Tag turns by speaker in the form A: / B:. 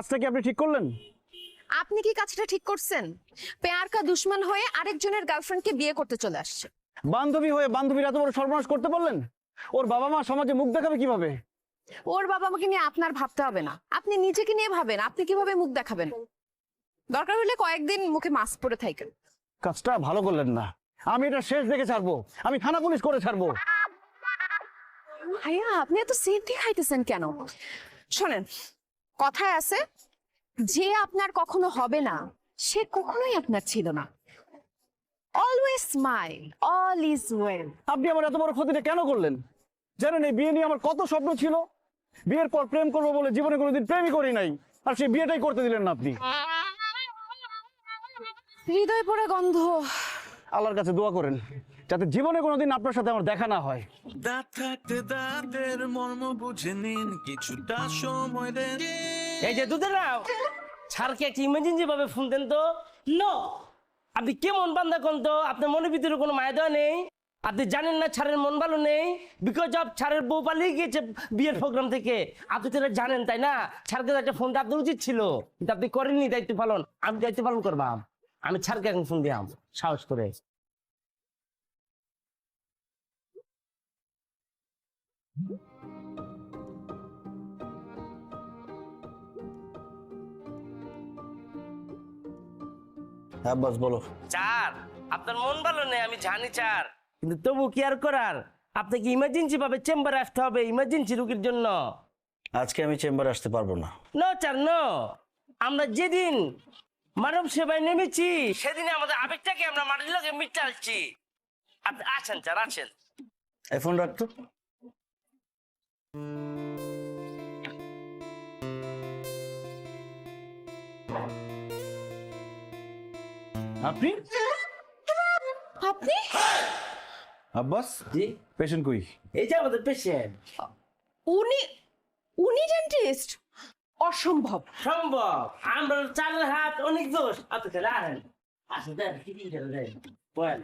A: কাজটা কি আপনি ঠিক করলেন?
B: আপনি কি কাজটা ঠিক করছেন? পেয়ার কা দুশমন হয়ে আরেকজনের গার্লফ্রেন্ডকে বিয়ে করতে চলে আসছে।
A: বান্ধবী হয়ে বান্ধবীর এত বড় সর্বনাশ করতে পারলেন? ওর বাবা মা সমাজে মুখ দেখাবে কিভাবে?
B: ওর বাবা মাকে নিয়ে আপনার ভাবতে হবে না, আপনি নিজেকে নিয়ে ভাবেন। আপনি কিভাবে মুখ দেখাবেন? দরকার হলে কয়েকদিন মুখে মাস্ক পরে থাকেন।
A: কাজটা ভালো করলেন না। আমি এটা শেষ দেখে ছাড়বো, আমি থানা পুলিশ করে ছাড়বো।
B: ভাইয়া আপনি এত সেফটি খাইতেছেন কেন? শোনেন, কথায় আছে, যে আপনার কখনো হবে না সে কখনোই আপনার ছিল না। Always smile, all is well.
A: আপনি আমার এত বড় ক্ষতিটা কেন করলেন? জানেন এই বিয়ে নিয়ে আমার কত স্বপ্ন ছিল। বিয়ের পর প্রেম করবো বলে জীবনে কোনোদিন প্রেমই করি নাই, আর সেই বিয়েটাই করতে দিলেন না আপনি।
B: হৃদয় পড়ে গন্ধ।
A: আল্লাহর কাছে দোয়া করেন যাতে জীবনে কোনোদিন আপনার সাথে আমার দেখা না হয়।
C: দাঁত থাকতে দাঁতের মর্ম বুঝে নিন, কিছুটা সময় দেন।
D: এই যে দুধের রাও ছাড়কে একটা ইমার্জেন্সি ভাবে ফোন দেন তো। নো, আপনি কেমন বান্দা কোন তো? আপনার মনের ভিতরে কোনো মায়া দেওয়া নেই? আপনি জানেন না ছাড়ের মন ভালো নেই? বিকজ অফ ছাড়ের বউ পালিয়ে গিয়েছে বিয়ের প্রোগ্রাম থেকে। আপনি তো এটা জানেন তাই না? ছাড়কে একটা ফোনটা আপনার উচিত ছিল, কিন্তু আপনি করেননি দায়িত্ব পালন। আমি দায়িত্ব পালন করবাম। আমি ছাড়কে এখন ফোন দিয়াম সাহস করে।
A: হ্যাঁ বস বলো।
D: চার, আপনার মন ভালো নেই আমি জানি চার, কিন্তু তবু কি আর করার? আপনাকে ইমার্জেন্সি ভাবে চেম্বারে আসতে হবে ইমার্জেন্সি রোগীর জন্য।
A: আজকে আমি চেম্বারে আসতে পারবো না।
D: নো চার নো, আমরা যেদিন মানব সেবায় নেমেছি সেদিনে আমাদের আবেগটাকে আমরা মাটির লোকে মিটাচ্ছি। আপনি আছেন চার, আছেন।
A: এই ফোন রাখতো। আপনি
B: আপনি?
A: আব্বাস,
D: জি,
A: পেশেন্ট কই?
D: এই যে আমাদের পেশেন্ট।
B: উনি উনি ডেন্টিস্ট? অসম্ভব।
D: সম্ভব, আমরা চারের হাত অনেক দোষ। আপনি চলে আসেন, আসেন দেন কি দেন বলেন।